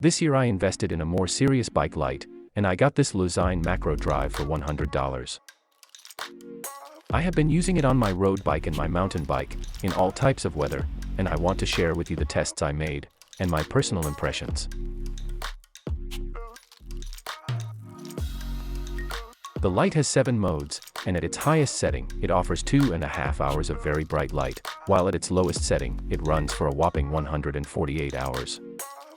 This year I invested in a more serious bike light, and I got this Lezyne Macro Drive for $100. I have been using it on my road bike and my mountain bike, in all types of weather, and I want to share with you the tests I made, and my personal impressions. The light has 7 modes, and at its highest setting, it offers 2.5 hours of very bright light, while at its lowest setting, it runs for a whopping 148 hours.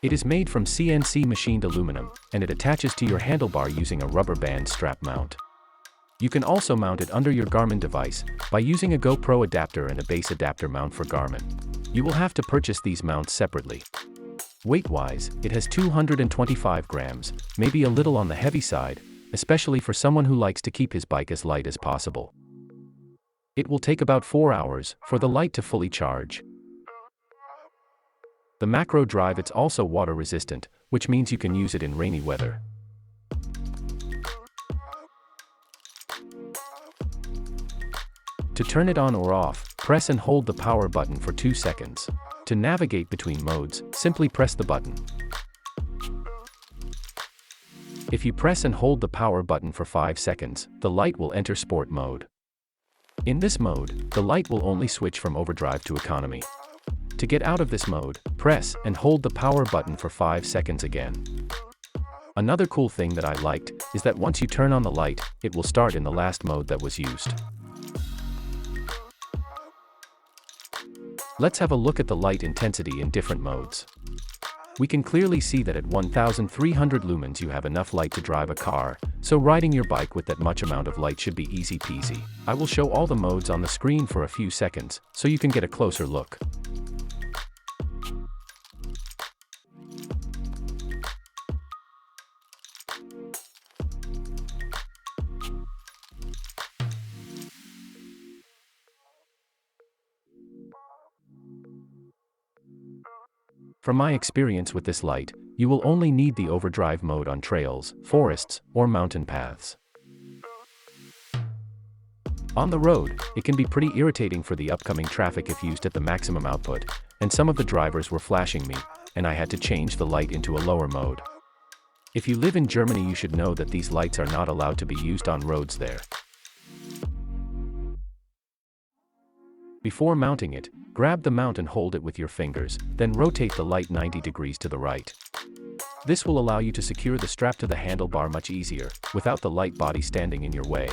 It is made from CNC machined aluminum, and it attaches to your handlebar using a rubber band strap mount. You can also mount it under your Garmin device, by using a GoPro adapter and a base adapter mount for Garmin. You will have to purchase these mounts separately. Weight-wise, it has 225 grams, maybe a little on the heavy side, especially for someone who likes to keep his bike as light as possible. It will take about 4 hours for the light to fully charge. The Macro Drive is also water resistant, which means you can use it in rainy weather. To turn it on or off, press and hold the power button for 2 seconds. To navigate between modes, simply press the button. If you press and hold the power button for 5 seconds, the light will enter sport mode. In this mode, the light will only switch from overdrive to economy. To get out of this mode, press and hold the power button for 5 seconds again. Another cool thing that I liked is that once you turn on the light, it will start in the last mode that was used. Let's have a look at the light intensity in different modes. We can clearly see that at 1300 lumens you have enough light to drive a car, so riding your bike with that much amount of light should be easy peasy. I will show all the modes on the screen for a few seconds, so you can get a closer look. From my experience with this light, you will only need the overdrive mode on trails, forests, or mountain paths. On the road, it can be pretty irritating for the upcoming traffic if used at the maximum output, and some of the drivers were flashing me, and I had to change the light into a lower mode. If you live in Germany, you should know that these lights are not allowed to be used on roads there. Before mounting it, grab the mount and hold it with your fingers, then rotate the light 90 degrees to the right. This will allow you to secure the strap to the handlebar much easier, without the light body standing in your way.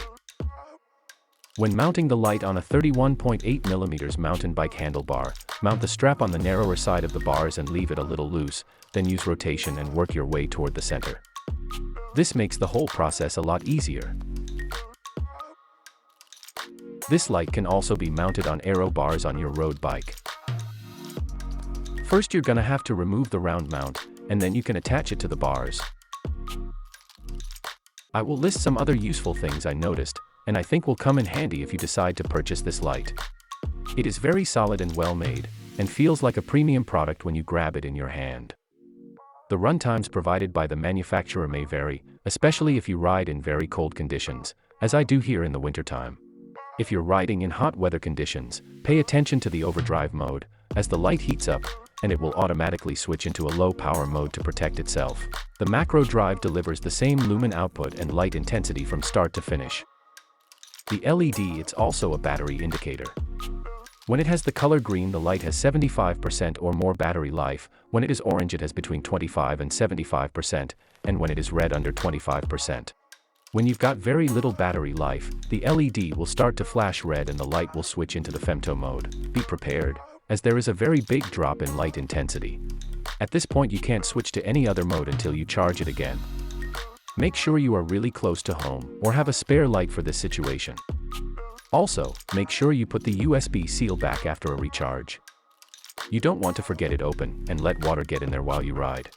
When mounting the light on a 31.8mm mountain bike handlebar, mount the strap on the narrower side of the bars and leave it a little loose, then use rotation and work your way toward the center. This makes the whole process a lot easier. This light can also be mounted on aero bars on your road bike. First you're gonna have to remove the round mount, and then you can attach it to the bars. I will list some other useful things I noticed, and I think will come in handy if you decide to purchase this light. It is very solid and well made, and feels like a premium product when you grab it in your hand. The runtimes provided by the manufacturer may vary, especially if you ride in very cold conditions, as I do here in the wintertime. If you're riding in hot weather conditions, pay attention to the overdrive mode, as the light heats up, and it will automatically switch into a low power mode to protect itself. The Macro Drive delivers the same lumen output and light intensity from start to finish. The LED is also a battery indicator. When it has the color green, the light has 75% or more battery life, when it is orange it has between 25 and 75%, and when it is red under 25%. When you've got very little battery life, the LED will start to flash red and the light will switch into the femto mode. Be prepared, as there is a very big drop in light intensity. At this point you can't switch to any other mode until you charge it again. Make sure you are really close to home, or have a spare light for this situation. Also, make sure you put the USB seal back after a recharge. You don't want to forget it open, and let water get in there while you ride.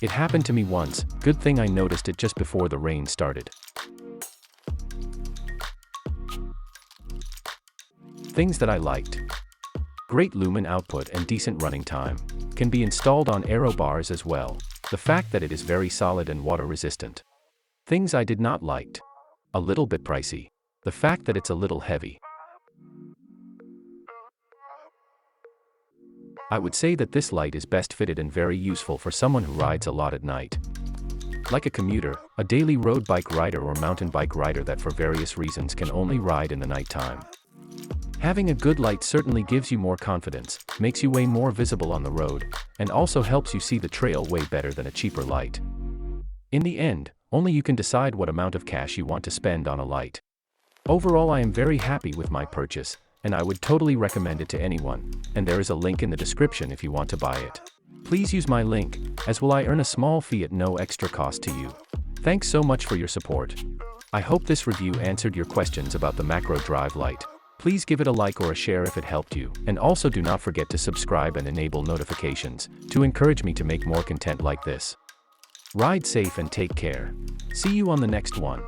It happened to me once, good thing I noticed it just before the rain started. Things that I liked. Great lumen output and decent running time. Can be installed on aero bars as well. The fact that it is very solid and water resistant. Things I did not liked. A little bit pricey. The fact that it's a little heavy. I would say that this light is best fitted and very useful for someone who rides a lot at night. Like a commuter, a daily road bike rider or mountain bike rider that for various reasons can only ride in the nighttime. Having a good light certainly gives you more confidence, makes you way more visible on the road, and also helps you see the trail way better than a cheaper light. In the end, only you can decide what amount of cash you want to spend on a light. Overall, I am very happy with my purchase, and I would totally recommend it to anyone, and there is a link in the description if you want to buy it. Please use my link, as will I earn a small fee at no extra cost to you. Thanks so much for your support. I hope this review answered your questions about the Macro Drive light. Please give it a like or a share if it helped you, and also do not forget to subscribe and enable notifications, to encourage me to make more content like this. Ride safe and take care. See you on the next one.